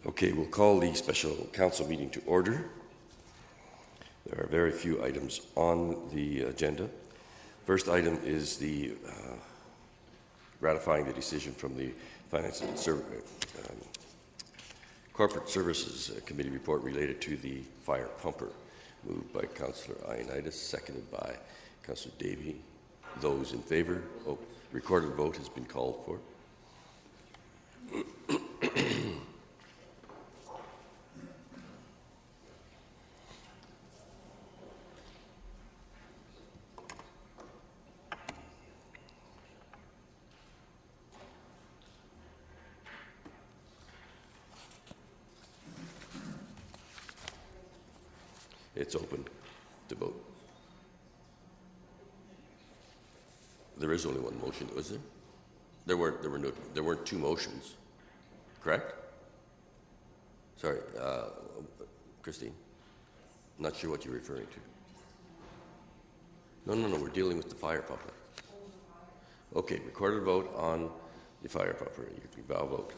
Okay, we'll call the special council meeting to order. There are very few items on the agenda. First item is the ratifying the decision from the Finance and Corporate Services Committee report related to the fire pumper. Moved by Councillor Ioannidis, seconded by Councillor Davey. Those in favor? Oh, recorded vote has been called for. It's open to vote. There is only one motion, was there? There weren't two motions, correct? Sorry, Christine. Not sure what you're referring to. No. We're dealing with the fire pumper. Okay, recorded vote on the fire pumper. You can now vote.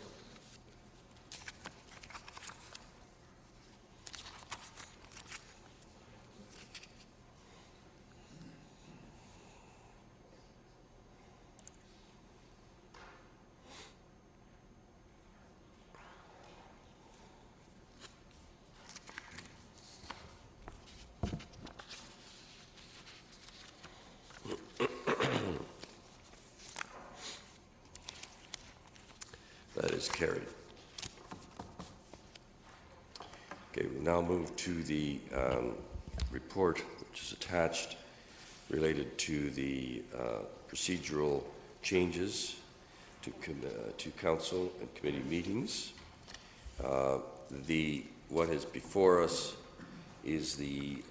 That is carried. Okay, we now move to the report which is attached related to the procedural changes to council and committee meetings. What is before us is the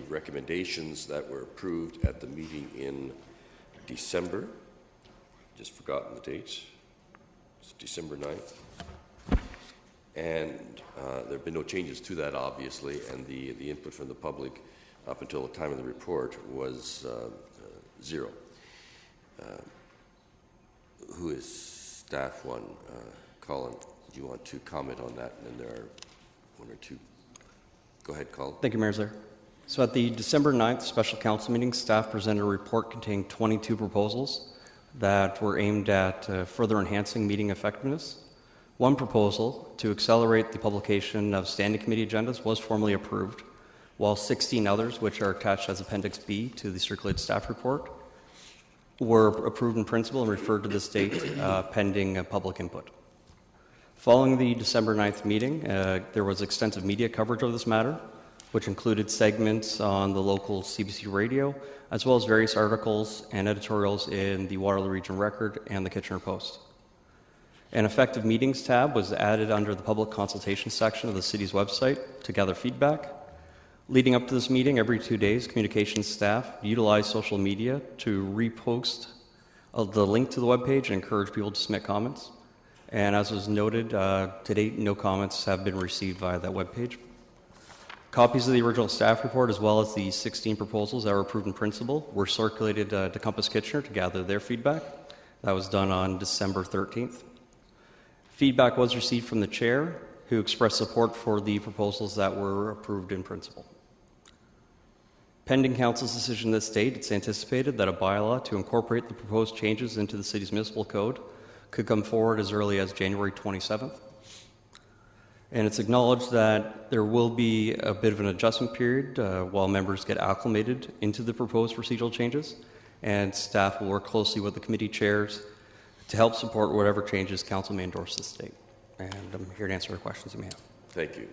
recommendations that were approved at the meeting in December. Just forgotten the dates. It's December 9th. And there have been no changes to that, obviously, and the input from the public up until the time of the report was zero. Who is staff one? Colin, do you want to comment on that? And then there are one or two. Go ahead, Colin. Thank you, Mayor Zer. So at the December 9th special council meeting, staff presented a report containing 22 proposals that were aimed at further enhancing meeting effectiveness. One proposal to accelerate the publication of standing committee agendas was formally approved, while 16 others, which are attached as Appendix B to the circulated staff report, were approved in principle and referred to the state pending public input. Following the December 9th meeting, there was extensive media coverage of this matter, which included segments on the local CBC radio, as well as various articles and editorials in the Waterloo Region Record and the Kitchener Post. An effective meetings tab was added under the public consultation section of the city's website to gather feedback. Leading up to this meeting, every 2 days, communications staff utilized social media to repost the link to the webpage and encourage people to submit comments. And as was noted, to date, no comments have been received via that webpage. Copies of the original staff report, as well as the 16 proposals that were approved in principle, were circulated to Compass Kitchener to gather their feedback. That was done on December 13th. Feedback was received from the chair, who expressed support for the proposals that were approved in principle. Pending council's decision this date, it's anticipated that a bylaw to incorporate the proposed changes into the city's municipal code could come forward as early as January 27th. And it's acknowledged that there will be a bit of an adjustment period while members get acclimated into the proposed procedural changes, and staff will work closely with the committee chairs to help support whatever changes council may endorse this date. And I'm here to answer questions you may have. Thank you.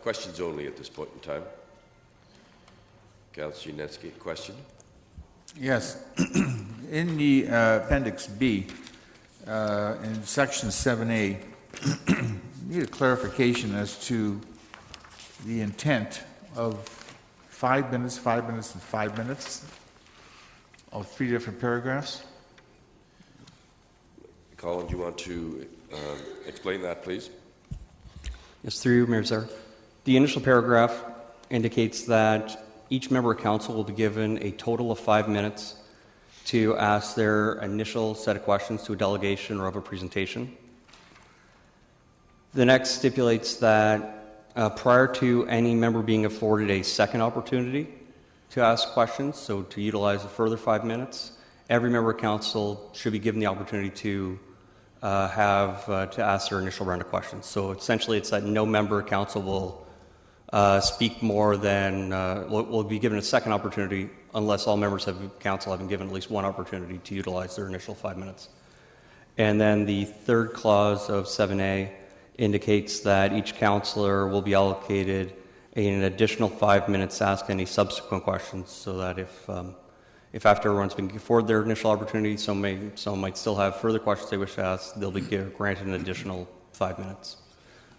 Questions only at this point in time. Councillor Yunetsky, question? Yes. In the Appendix B, in Section 7A, need a clarification as to the intent of 5 minutes, 5 minutes, and 5 minutes of 3 different paragraphs. Colin, do you want to explain that, please? Yes, through you, Mayor Zer. The initial paragraph indicates that each member of council will be given a total of 5 minutes to ask their initial set of questions to a delegation or of a presentation. The next stipulates that prior to any member being afforded a second opportunity to ask questions, so to utilize a further 5 minutes, every member of council should be given the opportunity to to ask their initial round of questions. So essentially, it's that no member of council will speak more than will be given a second opportunity unless all members of council have been given at least one opportunity to utilize their initial 5 minutes. And then the third clause of 7A indicates that each councillor will be allocated an additional 5 minutes to ask any subsequent questions, so that if after everyone's been afforded their initial opportunity, someone might still have further questions they wish to ask, they'll be granted an additional 5 minutes.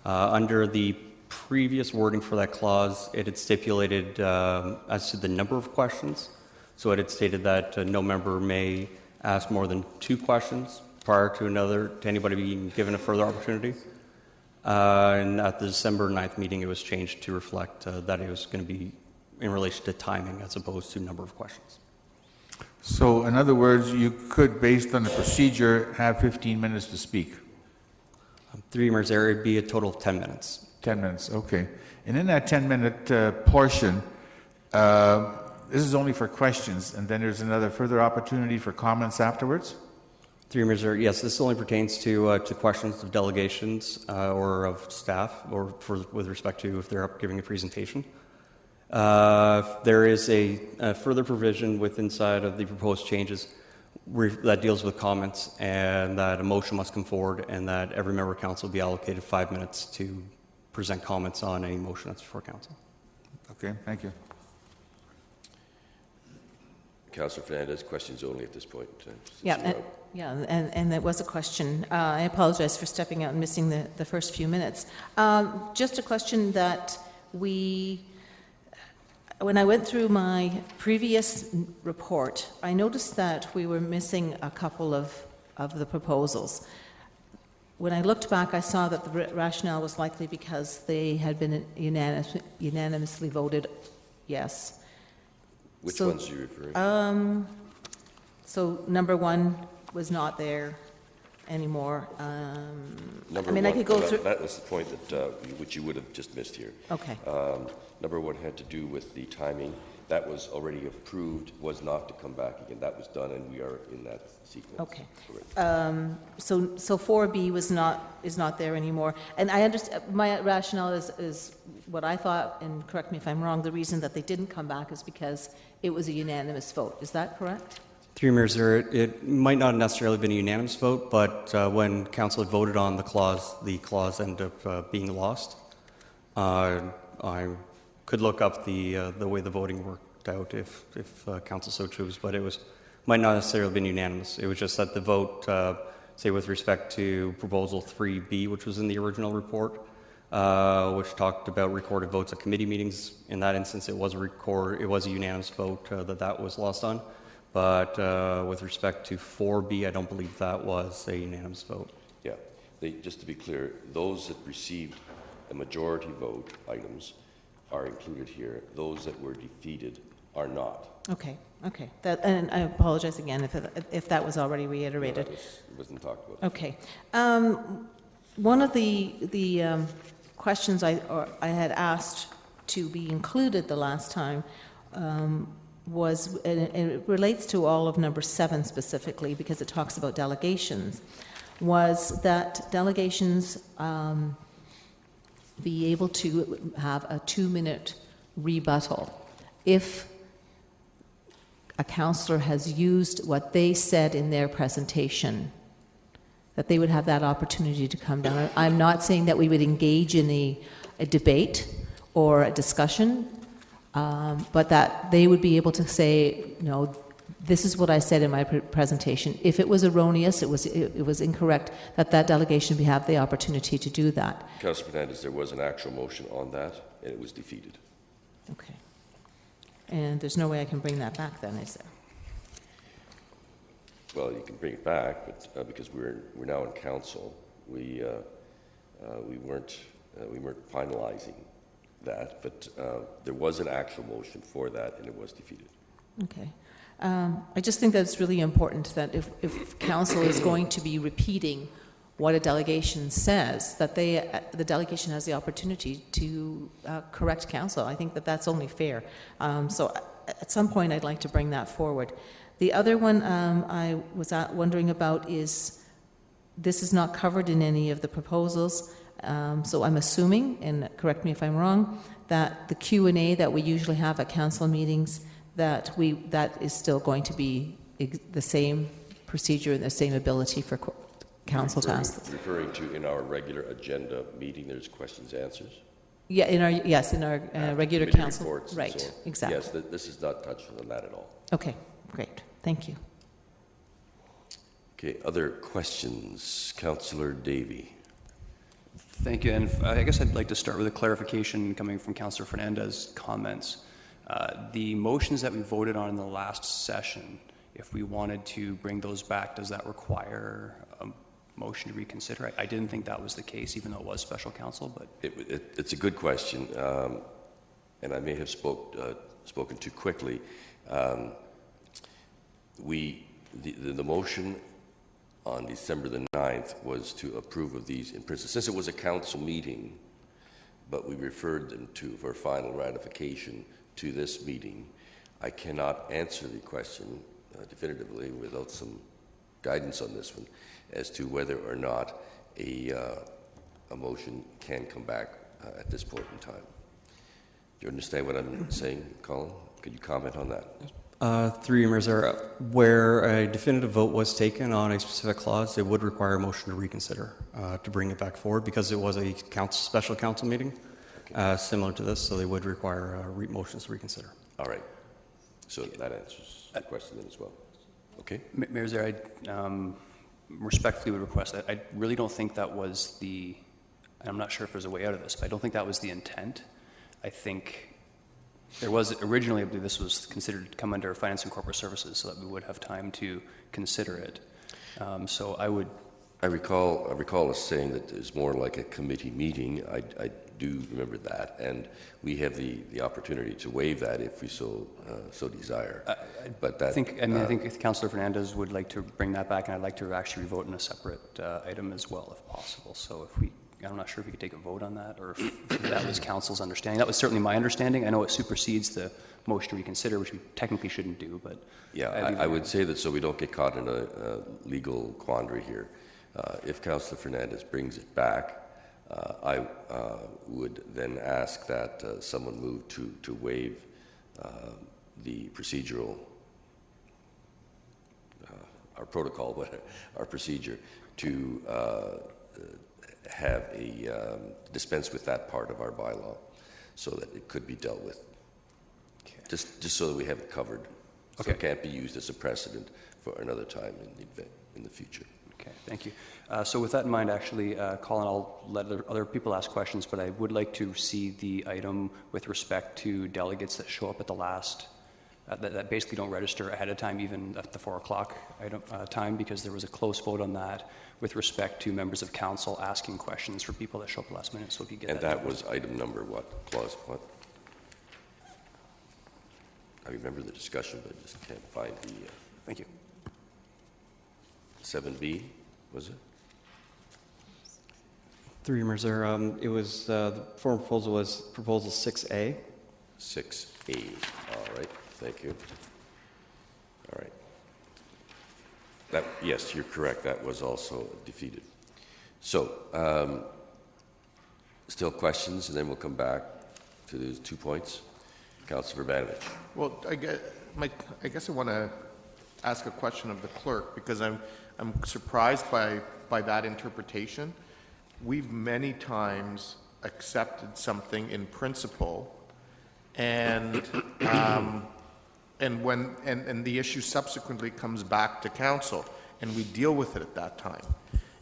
Under the previous wording for that clause, it had stipulated as to the number of questions. So it had stated that no member may ask more than 2 questions prior to anybody being given a further opportunity. And at the December 9th meeting, it was changed to reflect that it was going to be in relation to timing as opposed to number of questions. So in other words, you could, based on the procedure, have 15 minutes to speak? Through your Mayor's area, it'd be a total of 10 minutes. 10 minutes, okay. And in that 10-minute portion, this is only for questions, and then there's another further opportunity for comments afterwards? Through your Mayor's area, yes, this only pertains to questions of delegations or of staff, or with respect to if they're up giving a presentation. There is a further provision inside of the proposed changes that deals with comments, and that a motion must come forward, and that every member of council will be allocated 5 minutes to present comments on any motion that's before council. Okay, thank you. Councillor Fernandez, questions only at this point. And there was a question. I apologize for stepping out and missing the first few minutes. Just a question that when I went through my previous report, I noticed that we were missing a couple of the proposals. When I looked back, I saw that the rationale was likely because they had been unanimously voted yes. Which ones are you referring to? So number 1 was not there anymore. Number I mean, one, I could go through. That was the point that which you would have just missed here. Okay. Number 1 had to do with the timing. That was already approved, was not to come back again. That was done, and we are in that sequence. Okay. So 4B is not there anymore. And I understand, my rationale is what I thought, and correct me if I'm wrong, the reason that they didn't come back is because it was a unanimous vote. Is that correct? Through Mayor's area, it might not necessarily have been a unanimous vote, but when council had voted on the clause ended up being lost. I could look up the way the voting worked out if council so chose, but might not necessarily have been unanimous. It was just that the vote, say with respect to proposal 3B, which was in the original report, which talked about recorded votes at committee meetings. In that instance, it was a unanimous vote that was lost on. But with respect to 4B, I don't believe that was a unanimous vote. Yeah. Just to be clear, those that received a majority vote items are included here. Those that were defeated are not. Okay. And I apologize again if that was already reiterated. No, it wasn't talked about. Okay. One of the questions I had asked to be included the last time was, and it relates to all of number 7 specifically because it talks about delegations, was that delegations be able to have a 2-minute rebuttal if a councillor has used what they said in their presentation, that they would have that opportunity to come down. I'm not saying that we would engage in a debate or a discussion, but that they would be able to say, no, this is what I said in my presentation. If it was erroneous, it was incorrect, that delegation would have the opportunity to do that. Councillor Fernandez, there was an actual motion on that, and it was defeated. Okay. And there's no way I can bring that back then, is there? Well, you can bring it back, but because we're now in council, we weren't finalizing that, but there was an actual motion for that, and it was defeated. Okay. I just think that it's really important that if council is going to be repeating what a delegation says, that the delegation has the opportunity to correct council. I think that that's only fair. So at some point, I'd like to bring that forward. The other one I was wondering about is, this is not covered in any of the proposals, so I'm assuming, and correct me if I'm wrong, that the Q&A that we usually have at council meetings, that is still going to be the same procedure and the same ability for council to ask this. Referring to in our regular agenda meeting, there's questions, answers? Yeah, in our regular Committee council. reports and Right, so on. exactly. Yes, this is not touched on that at all. Okay, great. Thank you. Okay, other questions? Councillor Davey. Thank you, and I guess I'd like to start with a clarification coming from Councillor Fernandez's comments. The motions that we voted on in the last session, if we wanted to bring those back, does that require a motion to reconsider? I didn't think that was the case, even though it was special counsel, but... It's a good question, and I may have spoken too quickly. The motion on December the 9th was to approve of these in principle. Since it was a council meeting, but we referred them for final ratification to this meeting, I cannot answer the question definitively without some guidance on this one as to whether or not a motion can come back at this point in time. Do you understand what I'm saying, Colin? Could you comment on that? Through you, Mayor, where a definitive vote was taken on a specific clause, it would require a motion to reconsider to bring it back forward, because it was a special council meeting similar to this, so they would require motions to reconsider. All right. So that answers the question then as well. Okay. Mayor Zare, I respectfully would request that. I really don't think that was and I'm not sure if there's a way out of this, but I don't think that was the intent. I think there was originally, I believe this was considered to come under Finance and Corporate Services, so that we would have time to consider it. So I recall us saying that it's more like a committee meeting. I do remember that, and we have the opportunity to waive that if we so desire. But that, I think if Councillor Fernandez would like to bring that back, and I'd like to actually vote in a separate item as well, if possible. So I'm not sure if we could take a vote on that, or if that was council's understanding. That was certainly my understanding. I know it supersedes the motion to reconsider, which we technically shouldn't do, but... Yeah, I would say that so we don't get caught in a legal quandary here. If Councillor Fernandez brings it back, I would then ask that someone move to waive the procedural, our protocol, but our procedure to have a dispense with that part of our bylaw, so that it could be dealt with. Okay. Just so that we have it covered. So okay. It can't be used as a precedent for another time in the future. Okay, thank you. So with that in mind, actually, Colin, I'll let other people ask questions, but I would like to see the item with respect to delegates that show up at the last, that basically don't register ahead of time, even at the 4 o'clock time, because there was a close vote on that with respect to members of council asking questions for people that show up last minute. So if you get and that was item number what? Clause what? I remember the discussion, but I just can't find the... Thank you. 7B, was it? Through you, Mayor, it was, the former proposal was proposal 6A. 6A, all right, thank you. All right. Yes, you're correct, that was also defeated. So, still questions, and then we'll come back to those 2 points. Councillor Urbanovich. Well, I guess I want to ask a question of the clerk, because I'm surprised by that interpretation. We've many times accepted something in principle, and the issue subsequently comes back to council, and we deal with it at that time,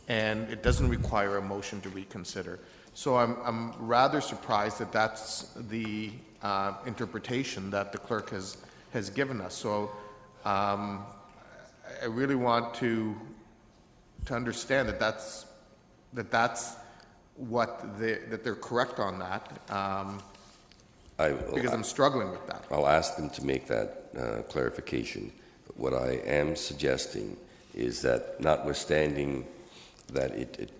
and it doesn't require a motion to reconsider. So I'm rather surprised that that's the interpretation that the clerk has given us. So I really want to understand that that's what that they're correct on that. Because I'm struggling with that. I'll ask them to make that clarification. But what I am suggesting is that, notwithstanding that it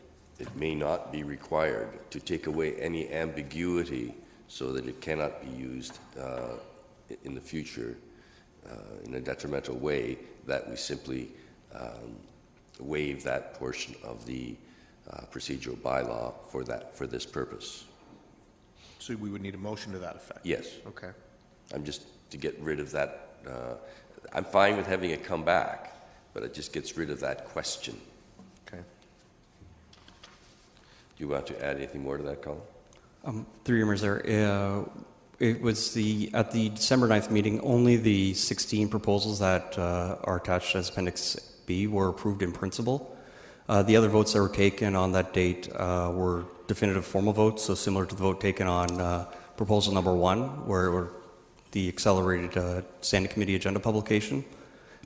may not be required to take away any ambiguity so that it cannot be used in the future in a detrimental way, that we simply waive that portion of the procedural bylaw for this purpose. So we would need a motion to that effect? Yes. Okay. I'm just to get rid of that. I'm fine with having it come back, but it just gets rid of that question. Okay. Do you want to add anything more to that, Colin? Through your members there, it was at the December 9th meeting, only the 16 proposals that are attached as Appendix B were approved in principle. The other votes that were taken on that date were definitive formal votes, so similar to the vote taken on proposal number 1, where the accelerated standing committee agenda publication.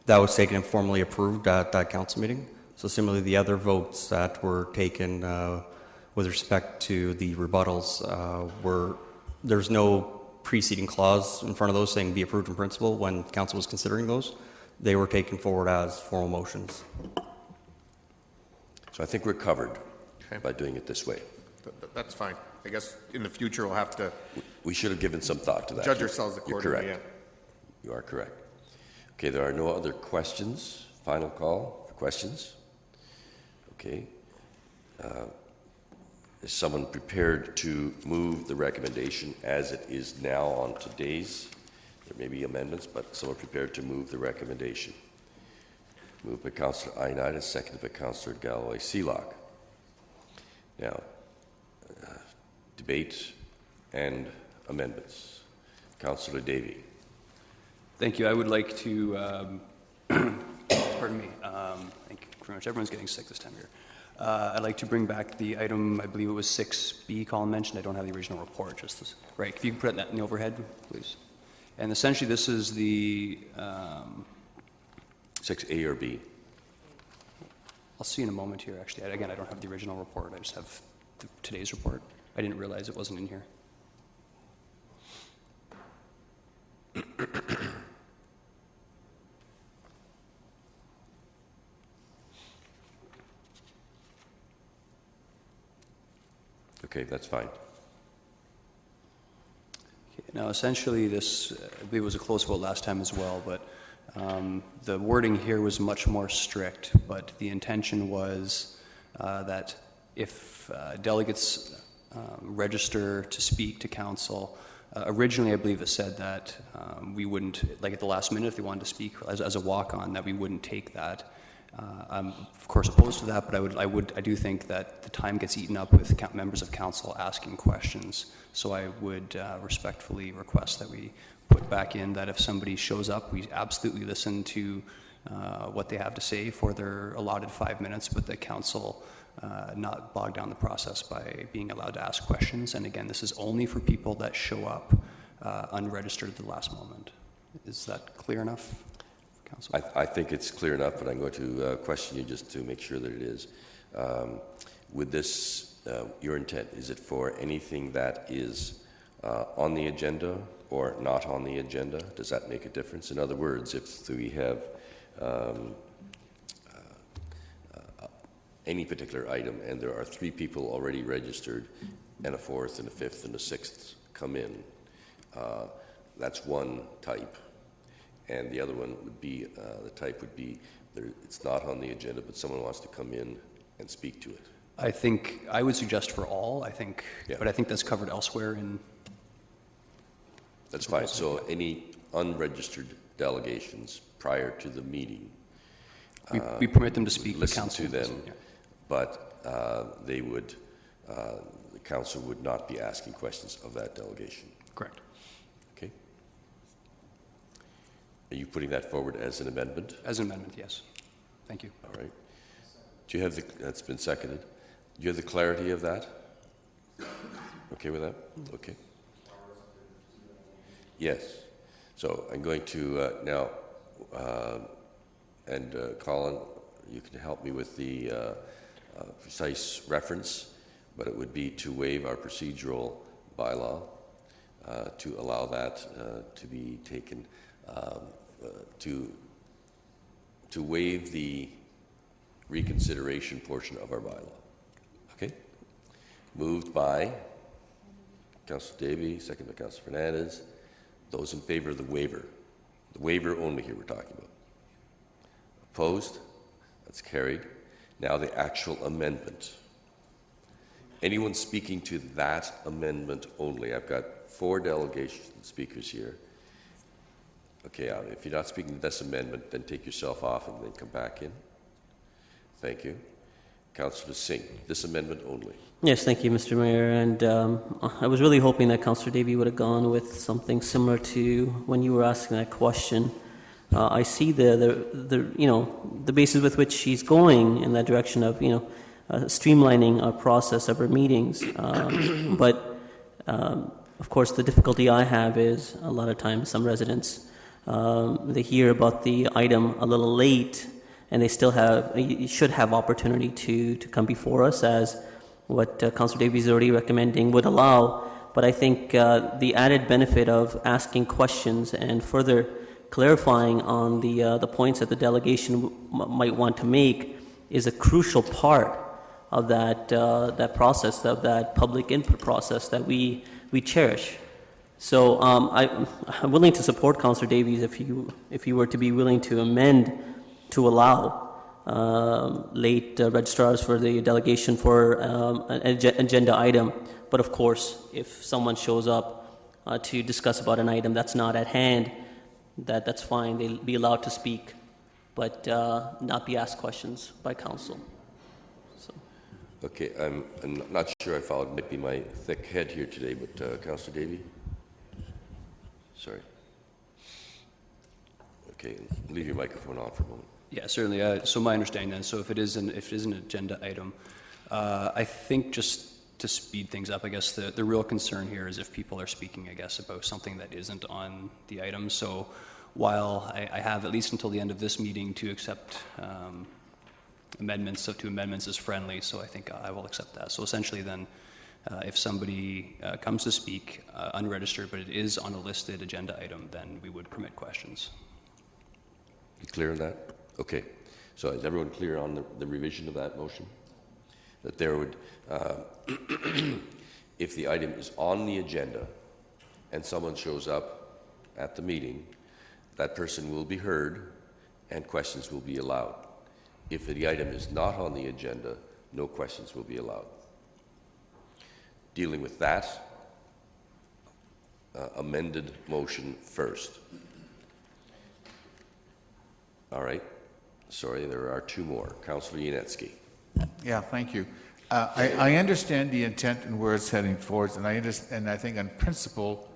That was taken and formally approved at that council meeting. So similarly, the other votes that were taken with respect to the rebuttals there's no preceding clause in front of those saying be approved in principle when council was considering those. They were taken forward as formal motions. So I think we're covered Okay. by doing it this way. That's fine. I guess in the future we'll have to We should have given some thought to that. judge ourselves You're accordingly. correct. You are correct. Okay, there are no other questions. Final call for questions. Okay. Is someone prepared to move the recommendation as it is now on today's? There may be amendments, but someone prepared to move the recommendation. Moved by Councillor Ioannidis, seconded by Councillor Galloway-Sealock. Now, debate and amendments. Councillor Davey. Thank you. I would like to, pardon me, I think pretty much everyone's getting sick this time of year. I'd like to bring back the item, I believe it was 6B, Colin mentioned. I don't have the original report, just this. Right, if you can put that in the overhead, please. And essentially, this is the, 6A or B? I'll see in a moment here, actually. Again, I don't have the original report. I just have today's report. I didn't realize it wasn't in here. Okay, that's fine. Now, essentially, this, I believe it was a close vote last time as well, but the wording here was much more strict, but the intention was that if delegates register to speak to council, originally I believe it said that we wouldn't, like at the last minute, if they wanted to speak as a walk-on, that we wouldn't take that. I'm of course opposed to that, but I do think that the time gets eaten up with members of council asking questions. So I would respectfully request that we put back in that if somebody shows up, we absolutely listen to what they have to say for their allotted 5 minutes, but the council not bog down the process by being allowed to ask questions. And again, this is only for people that show up unregistered at the last moment. Is that clear enough? Council? I think it's clear enough, but I'm going to question you just to make sure that it is. With this, your intent, is it for anything that is on the agenda or not on the agenda? Does that make a difference? In other words, if we have any particular item and there are 3 people already registered and a 4th and a 5th and a 6th come in, that's one type. And the other one would be, the type would be, it's not on the agenda, but someone wants to come in and speak to it. I think I would suggest for all, Yeah. but I think that's covered elsewhere in. That's fine. So any unregistered delegations prior to the meeting, We permit them to speak. The listen council to them, doesn't, yeah. but they would, the council would not be asking questions of that delegation. Correct. Okay? Are you putting that forward as an amendment? As an amendment, yes. Thank you. All right. Do you have that's been seconded. Do you have the clarity of that? Okay with that? Okay. Yes. So I'm going to now, and Colin, you can help me with the precise reference, but it would be to waive our procedural bylaw to allow that to be taken, to waive the reconsideration portion of our bylaw. Okay? Moved by Councillor Davey, second by Councillor Fernandez. Those in favor of the waiver only here we're talking about. Opposed? That's carried. Now the actual amendment. Anyone speaking to that amendment only? I've got 4 delegation speakers here. Okay, if you're not speaking to this amendment, then take yourself off and then come back in. Thank you. Councillor Singh, this amendment only. Yes, thank you, Mr. Mayor. And I was really hoping that Councillor Davey would have gone with something similar to when you were asking that question. I see the basis with which she's going in that direction of streamlining our process of our meetings. But of course, the difficulty I have is a lot of times some residents they hear about the item a little late, and they still should have opportunity to come before us, as what Councillor Davey is already recommending would allow. But I think the added benefit of asking questions and further clarifying on the points that the delegation might want to make is a crucial part of that process, of that public input process that we cherish. So I'm willing to support Councillor Davies if you were to be willing to amend to allow late registrars for the delegation for an agenda item. But of course, if someone shows up to discuss about an item that's not at hand, that's fine. They'll be allowed to speak, but not be asked questions by council. So. Okay, I'm not sure I followed. Might be my thick head here today, but Councillor Davey? Sorry. Okay, leave your microphone on for a moment. Yeah, certainly. So my understanding then, so if it is an agenda item, I think just to speed things up, I guess the real concern here is if people are speaking, I guess, about something that isn't on the item. So while I have at least until the end of this meeting to accept amendments as friendly, so I think I will accept that. So essentially then, if somebody comes to speak unregistered, but it is on a listed agenda item, then we would permit questions. You clear on that? Okay. So is everyone clear on the revision of that motion? That there would, if the item is on the agenda and someone shows up at the meeting, that person will be heard and questions will be allowed. If the item is not on the agenda, no questions will be allowed. Dealing with that amended motion first. All right. Sorry, there are 2 more. Councillor Yanetsky. Yeah, thank you. I understand the intent and where it's heading towards, and I think on principle,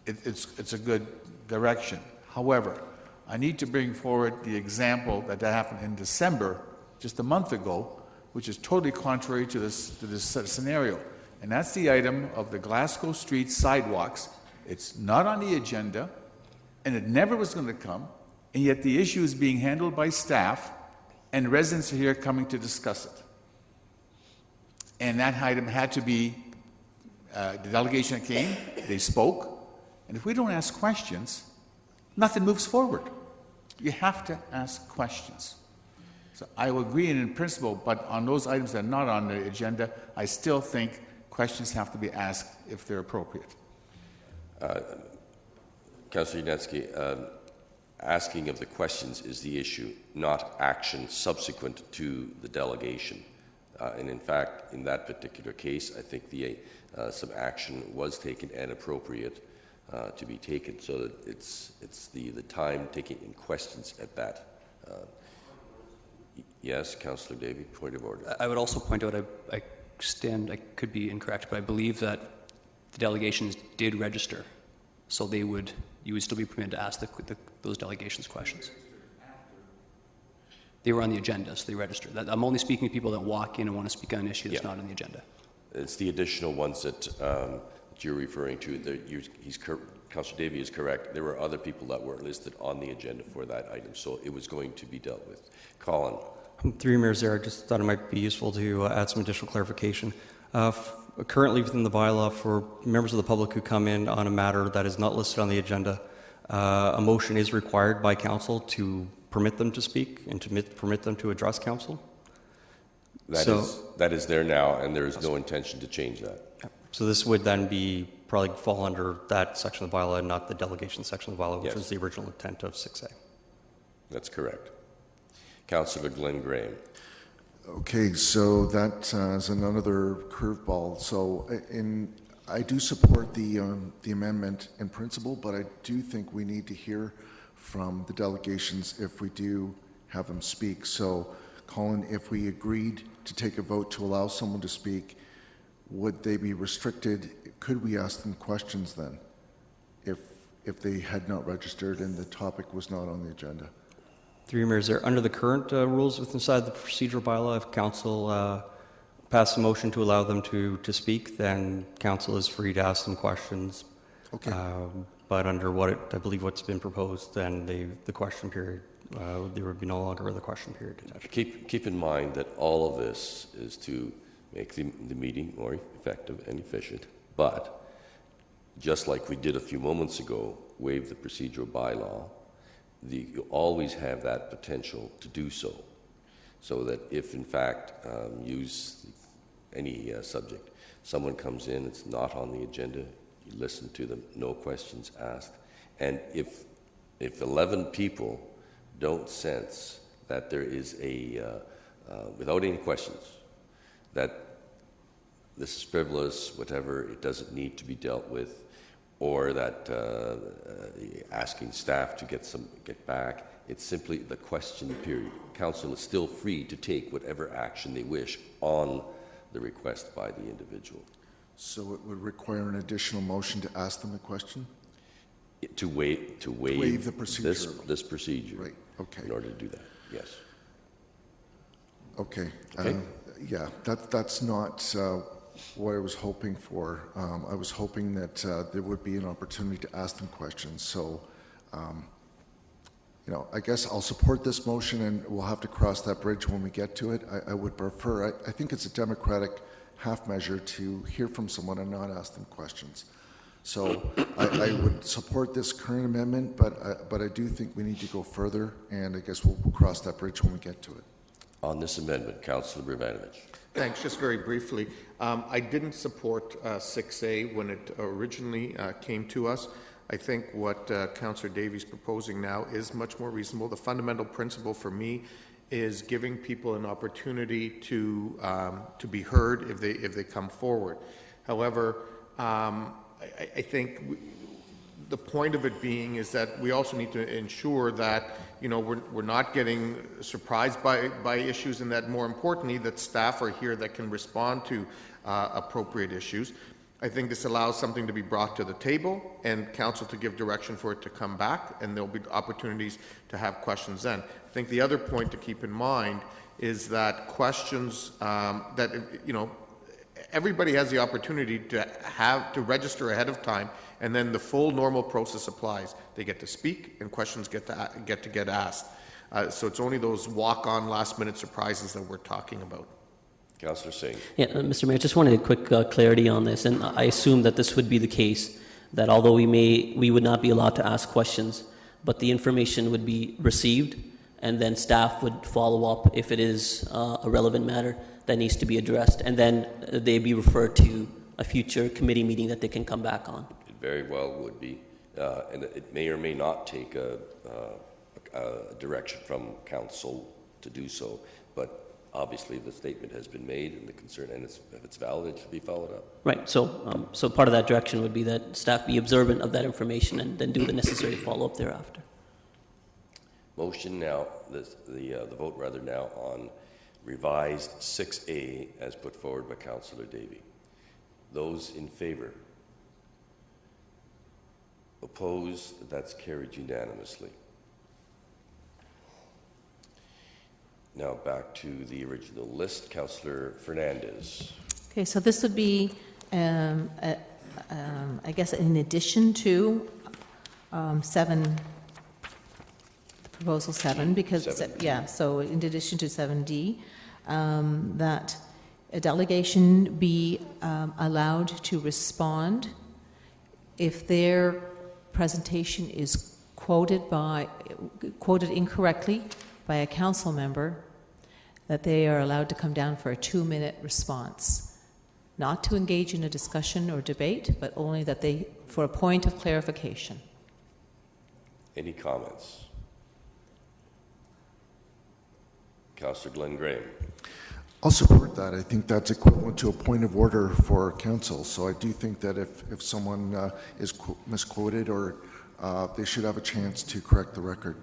it's a good direction. However, I need to bring forward the example that happened in December, just a month ago, which is totally contrary to this scenario. And that's the item of the Glasgow Street sidewalks. It's not on the agenda, and it never was going to come, and yet the issue is being handled by staff, and residents are here coming to discuss it. And that item had to be, the delegation came, they spoke, and if we don't ask questions, nothing moves forward. You have to ask questions. So I will agree in principle, but on those items that are not on the agenda, I still think questions have to be asked if they're appropriate. Councillor Yanetsky, asking of the questions is the issue, not action subsequent to the delegation. And in fact, in that particular case, I think some action was taken and appropriate to be taken. So that it's the time taking in questions at that. Yes, Councillor Davey, point of order. I would also point out, I could be incorrect, but I believe that the delegations did register, so you would still be permitted to ask those delegations questions. They were on the agenda, so they registered. I'm only speaking to people that walk in and want to speak on an issue that's not on the agenda. It's the additional ones that you're referring to. Councillor Davey is correct. There were other people that weren't listed on the agenda for that item, so it was going to be dealt with. Colin. Through you, Mayor Zare, I just thought it might be useful to add some additional clarification. Currently within the bylaw, for members of the public who come in on a matter that is not listed on the agenda, a motion is required by council to permit them to speak and to permit them to address council. That is there now, and there is no intention to change that. So this would then be probably fall under that section of the bylaw and not the delegation section of the bylaw, which Yes. was the original intent of 6A. That's correct. Councillor Glenn Graham. Okay, so that is another curveball. So I do support the amendment in principle, but I do think we need to hear from the delegations if we do have them speak. So, Colin, if we agreed to take a vote to allow someone to speak, would they be restricted? Could we ask them questions then, if they had not registered and the topic was not on the agenda? Through your Mayor, is there, under the current rules inside the procedural bylaw, if council pass a motion to allow them to speak, then council is free to ask them questions. Okay. But under I believe what's been proposed, then the question period, there would be no longer the question period attached. Keep in mind that all of this is to make the meeting more effective and efficient, but just like we did a few moments ago, waive the procedural bylaw, you always have that potential to do so, so that if in fact use any subject, someone comes in, it's not on the agenda, you listen to them, no questions asked, and if 11 people don't sense that there is without any questions, that this is frivolous, whatever, it doesn't need to be dealt with, or that asking staff to get back, it's simply the question period. Council is still free to take whatever action they wish on the request by the individual. So it would require an additional motion to ask them a question? To waive the procedure. This procedure. Right, okay. In order to do that, yes. Okay. Okay. Yeah, that's not what I was hoping for. I was hoping that there would be an opportunity to ask them questions. So, I guess I'll support this motion, and we'll have to cross that bridge when we get to it. I would prefer, I think it's a democratic half measure to hear from someone and not ask them questions. So I would support this current amendment, but I do think we need to go further, and I guess we'll cross that bridge when we get to it. On this amendment, Councillor Bravanovich. Thanks. Just very briefly, I didn't support 6A when it originally came to us. I think what Councillor Davies proposing now is much more reasonable. The fundamental principle for me is giving people an opportunity to be heard if they come forward. However, I think the point of it being is that we also need to ensure that we're not getting surprised by issues, and that more importantly that staff are here that can respond to appropriate issues. I think this allows something to be brought to the table and council to give direction for it to come back, and there'll be opportunities to have questions then. I think the other point to keep in mind is that questions everybody has the opportunity to register ahead of time, and then the full normal process applies. They get to speak, and questions get asked. So it's only those walk-on last-minute surprises that we're talking about. Councillor Singh. Yeah, Mr. Mayor, just wanted a quick clarity on this, and I assume that this would be the case, that although we would not be allowed to ask questions, but the information would be received, and then staff would follow up if it is a relevant matter that needs to be addressed, and then they'd be referred to a future committee meeting that they can come back on. It very well would be, and it may or may not take a direction from council to do so, but obviously the statement has been made and the concern, and if it's valid, it should be followed up. Right, so part of that direction would be that staff be observant of that information and then do the necessary follow-up thereafter. Motion now, the vote rather now on revised 6A as put forward by Councillor Davey. Those in favour? Opposed? That's carried unanimously. Now back to the original list. Councillor Fernandez. Okay, so this would be, I guess, in addition to 7, proposal 7, because, 7D. so in addition to 7D, that a delegation be allowed to respond if their presentation is quoted incorrectly by a council member, that they are allowed to come down for a 2-minute response, not to engage in a discussion or debate, but only that they, for a point of clarification. Any comments? Councillor Glenn Graham. I'll support that. I think that's equivalent to a point of order for council. So I do think that if someone is misquoted, or they should have a chance to correct the record.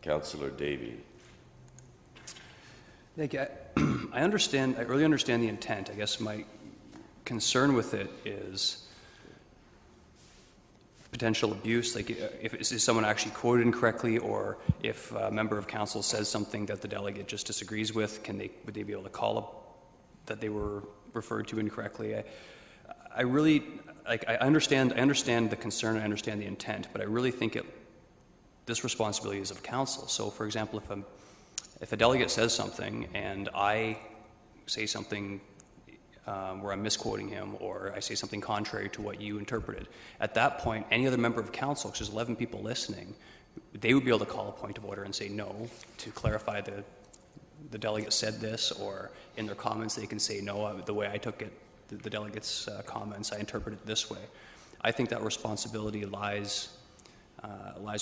Councillor Davey. Thank you. I really understand the intent. I guess my concern with it is potential abuse, like if is someone actually quoted incorrectly, or if a member of council says something that the delegate just disagrees with, would they be able to call up that they were referred to incorrectly? I really, like, I understand the concern, I understand the intent, but I really think this responsibility is of council. So, for example, if a delegate says something and I say something where I'm misquoting him, or I say something contrary to what you interpreted, at that point, any other member of council, because there's 11 people listening, they would be able to call a point of order and say no, to clarify the delegate said this, or in their comments they can say no, the way I took it, the delegate's comments, I interpreted it this way. I think that responsibility lies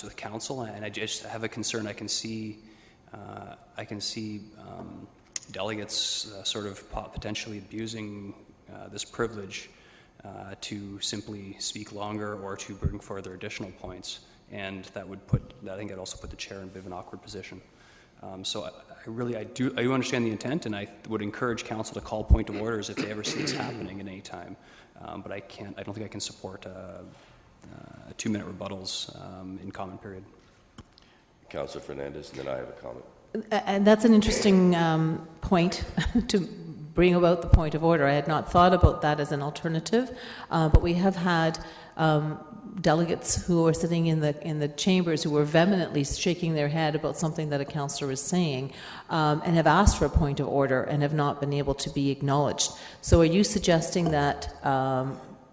with council, and I just have a concern. I can see delegates sort of potentially abusing this privilege to simply speak longer or to bring further additional points, and I think I'd also put the chair in a bit of an awkward position. So I do understand the intent, and I would encourage council to call point of orders if they ever see this happening at any time. But I don't think I can support 2-minute rebuttals in comment period. Councillor Fernandez, and then I have a comment. And that's an interesting point to bring about the point of order. I had not thought about that as an alternative, but we have had delegates who are sitting in the chambers who were vehemently shaking their head about something that a councillor is saying, and have asked for a point of order and have not been able to be acknowledged. So, are you suggesting that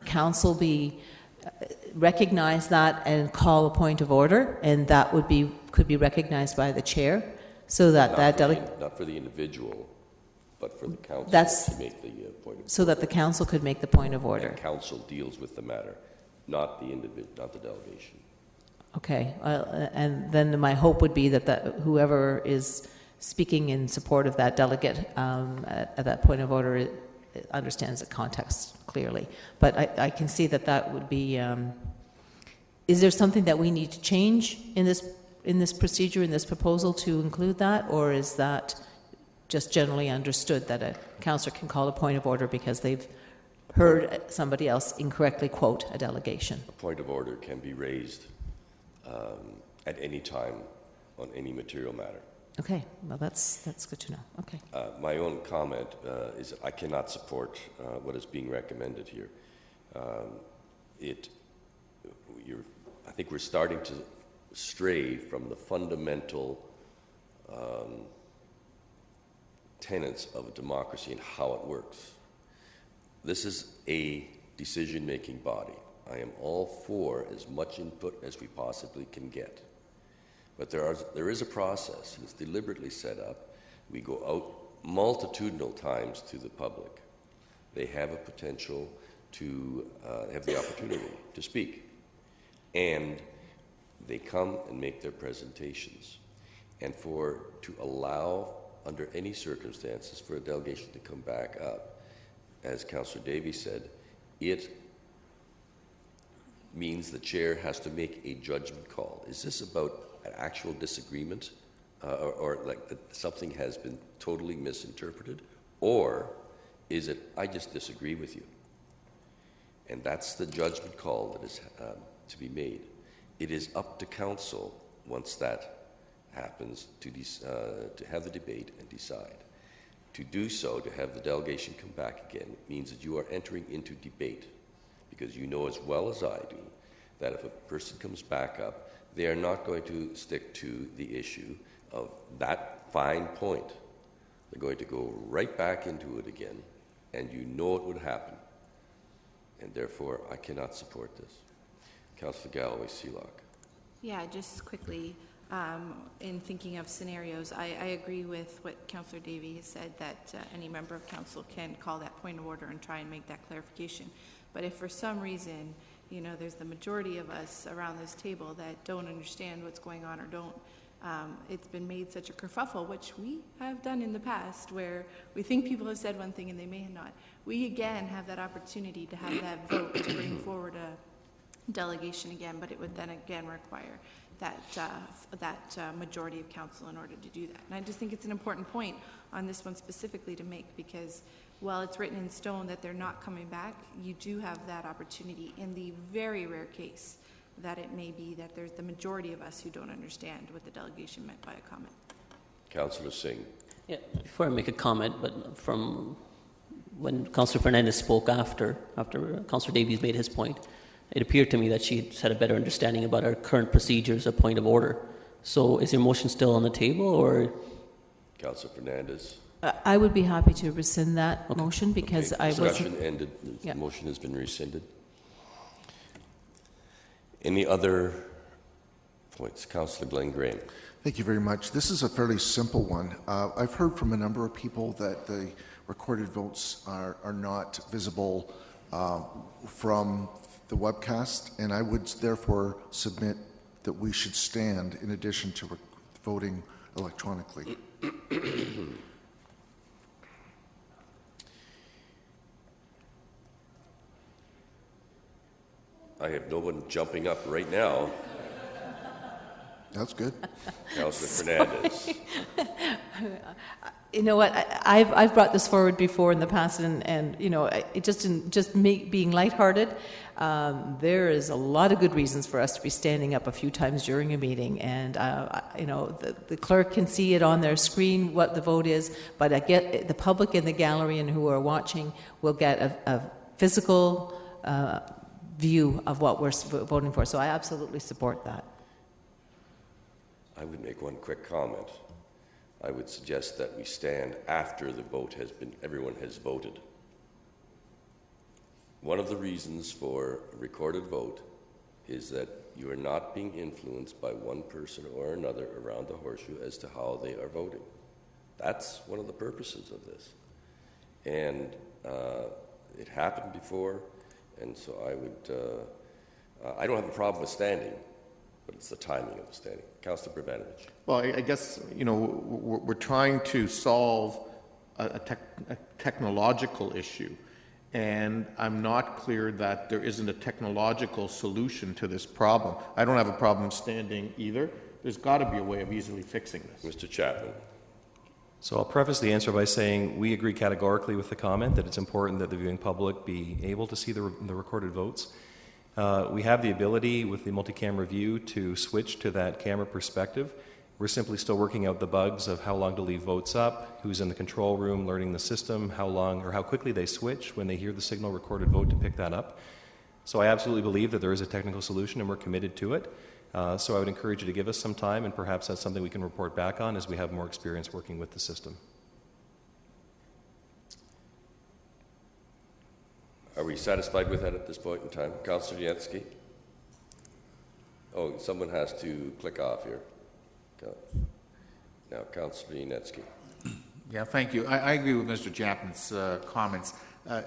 council recognize that and call a point of order, and that could be recognized by the chair? So that not for the individual, but for the council to make the point of order. So that the council could make the point of order. And council deals with the matter, not the delegation. Okay, and then my hope would be that whoever is speaking in support of that delegate at that point of order understands the context clearly. But I can see that would be. Is there something that we need to change in this procedure, in this proposal, to include that, or is that just generally understood that a councillor can call a point of order because they've heard somebody else incorrectly quote a delegation? A point of order can be raised at any time on any material matter. Okay, well that's good to know. Okay. My own comment is that I cannot support what is being recommended here. I think we're starting to stray from the fundamental tenets of a democracy and how it works. This is a decision-making body. I am all for as much input as we possibly can get. But there is a process, and it's deliberately set up. We go out multitudinal times to the public. They have a potential to have the opportunity to speak. And they come and make their presentations. And to allow, under any circumstances, for a delegation to come back up, as Councillor Davey said, it means the chair has to make a judgment call. Is this about an actual disagreement, or like that something has been totally misinterpreted, or is it, I just disagree with you? And that's the judgment call that is to be made. It is up to council, once that happens, to have the debate and decide. To do so, to have the delegation come back again, means that you are entering into debate, because you know as well as I do that if a person comes back up, they are not going to stick to the issue of that fine point. They're going to go right back into it again, and you know it would happen. And therefore, I cannot support this. Councillor Galloway-Seelock. Yeah, just quickly. in thinking of scenarios. I agree with what Councillor Davey has said, that any member of council can call that point of order and try and make that clarification. But if for some reason, you know, there's the majority of us around this table that don't understand what's going on or don't, it's been made such a kerfuffle, which we have done in the past, where we think people have said one thing and they may have not. We again have that opportunity to have that vote to bring forward a delegation again, but it would then again require that majority of council in order to do that. And I just think it's an important point on this one specifically to make, because while it's written in stone that they're not coming back, you do have that opportunity in the very rare case that it may be that there's the majority of us who don't understand what the delegation meant by a comment. Councillor Singh. Yeah, before I make a comment, but from when Councillor Fernandez spoke after Councillor Davies made his point, it appeared to me that she had a better understanding about our current procedures of point of order. So is your motion still on the table, or? Councillor Fernandez. I would be happy to rescind that motion, because I wasn't... Discussion ended. The motion has been rescinded. Any other points? Councillor Glenn Graham. Thank you very much. This is a fairly simple one. I've heard from a number of people that the recorded votes are not visible from the webcast, and I would therefore submit that we should stand in addition to voting electronically. I have no one jumping up right now. That's good. Councillor Fernandez. You know what? I've brought this forward before in the past, and you know, it being lighthearted. There is a lot of good reasons for us to be standing up a few times during a meeting, and you know, the clerk can see it on their screen what the vote is, but I get the public in the gallery and who are watching will get a physical view of what we're voting for. So I absolutely support that. I would make one quick comment. I would suggest that we stand after the vote has been, everyone has voted. One of the reasons for a recorded vote is that you are not being influenced by one person or another around the horseshoe as to how they are voting. That's one of the purposes of this. And it happened before, and so I would, I don't have a problem with standing, but it's the timing of the standing. Councillor Pravanovich. Well, I guess, you know, we're trying to solve a technological issue, and I'm not clear that there isn't a technological solution to this problem. I don't have a problem standing either. There's got to be a way of easily fixing this. Mr. Chapman. So I'll preface the answer by saying we agree categorically with the comment that it's important that the viewing public be able to see the recorded votes. We have the ability with the multi-camera view to switch to that camera perspective. We're simply still working out the bugs of how long to leave votes up, who's in the control room, learning the system, how long or how quickly they switch when they hear the signal recorded vote to pick that up. So I absolutely believe that there is a technical solution and we're committed to it. So I would encourage you to give us some time, and perhaps that's something we can report back on as we have more experience working with the system. Are we satisfied with that at this point in time? Councillor Yetsky? Oh, someone has to click off here. Now, Councillor Yanetsky. Yeah, thank you. I agree with Mr. Chapman's comments.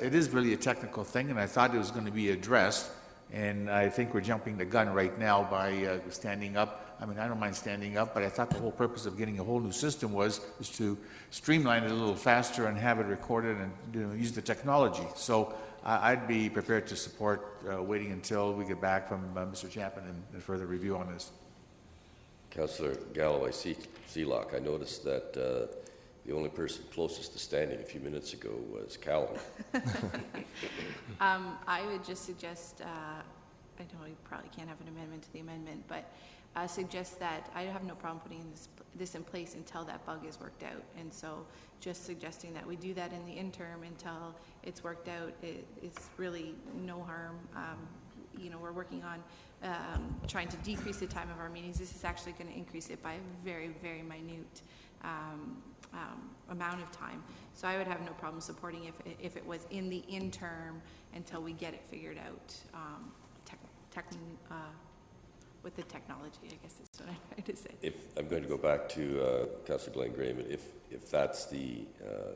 It is really a technical thing, and I thought it was going to be addressed, and I think we're jumping the gun right now by standing up. I mean, I don't mind standing up, but I thought the whole purpose of getting a whole new system was to streamline it a little faster and have it recorded and use the technology. So I'd be prepared to support waiting until we get back from Mr. Chapman and further review on this. Councillor Galloway Seelock, I noticed that the only person closest to standing a few minutes ago was Callum. I would just suggest, I know you probably can't have an amendment to the amendment, but suggest that I have no problem putting this in place until that bug is worked out. And so just suggesting that we do that in the interim until it's worked out, it's really no harm. You know, we're working on trying to decrease the time of our meetings. This is actually going to increase it by a very, very minute amount of time. So I would have no problem supporting if it was in the interim until we get it figured out with the technology, I guess is what I'm trying to say. If I'm going to go back to Councillor Glenn Graham, if that's the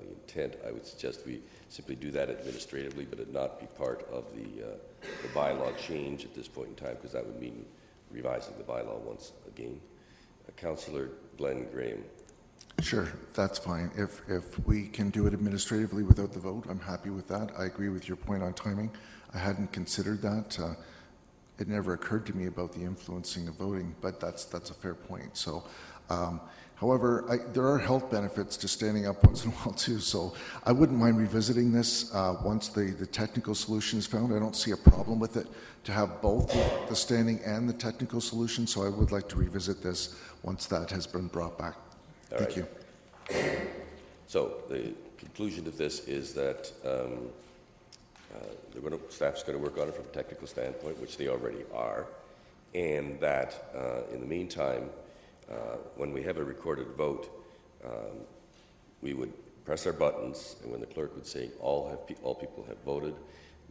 intent, I would suggest we simply do that administratively, but it not be part of the bylaw change at this point in time, because that would mean revising the bylaw once again. Councillor Glenn Graham. Sure, that's fine. If we can do it administratively without the vote, I'm happy with that. I agree with your point on timing. I hadn't considered that. It never occurred to me about the influencing of voting, but that's a fair point. So, however, there are health benefits to standing up once in a while too. So I wouldn't mind revisiting this once the technical solution is found. I don't see a problem with it to have both the standing and the technical solution. So I would like to revisit this once that has been brought back. Thank you. So the conclusion of this is that staff's going to work on it from a technical standpoint, which they already are, and that in the meantime, when we have a recorded vote, we would press our buttons, and when the clerk would say all people have voted,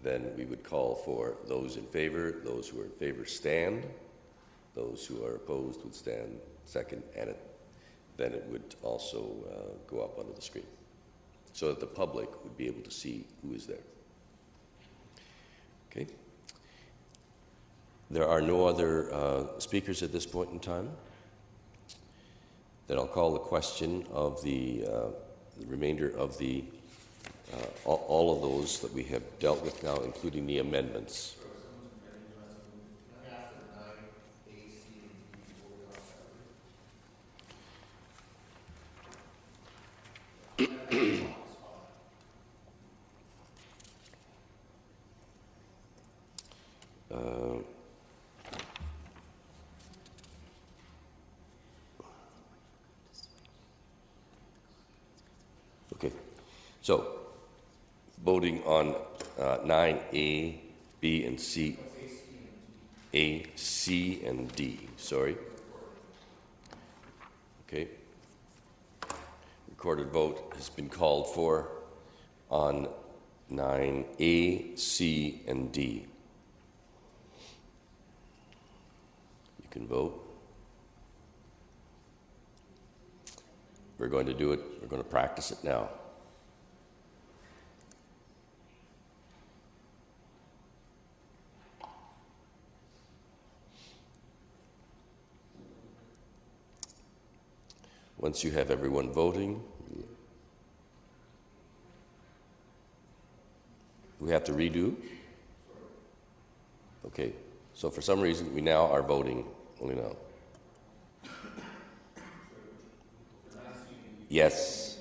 then we would call for those in favor. Those who are in favor stand. Those who are opposed would stand second, and then it would also go up onto the screen so that the public would be able to see who is there. Okay. There are no other speakers at this point in time. Then I'll call the question of the remainder of the all of those that we have dealt with now, including the amendments. Okay, so voting on 9A, B, and C. A, C, and D, sorry. Okay. Recorded vote has been called for on 9A, C, and D. You can vote. We're going to do it. We're going to practice it now. Once you have everyone voting, we have to redo? Okay, so for some reason, we now are voting only now. Yes.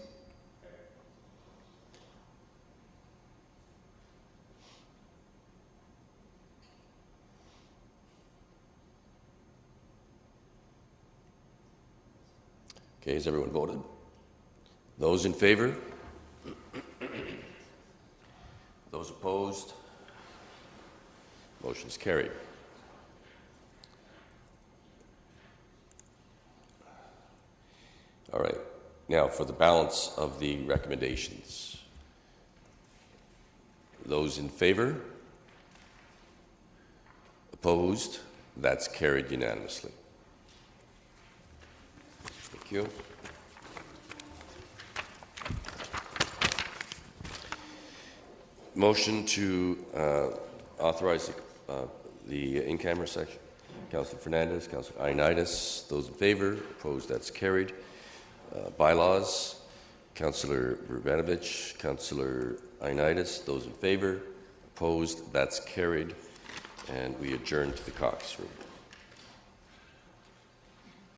Okay, has everyone voted? Those in favor? Those opposed? Motion is carried. All right. Now, for the balance of the recommendations. Those in favor? Opposed? That's carried unanimously. Thank you. Motion to authorize the in-camera section. Councillor Fernandez, Councillor Ioannidis. Those in favor? Opposed? That's carried. Bylaws, Councillor Vrbanovich, Councillor Ioannidis. Those in favor? Opposed? That's carried. And we adjourn to the caucus room.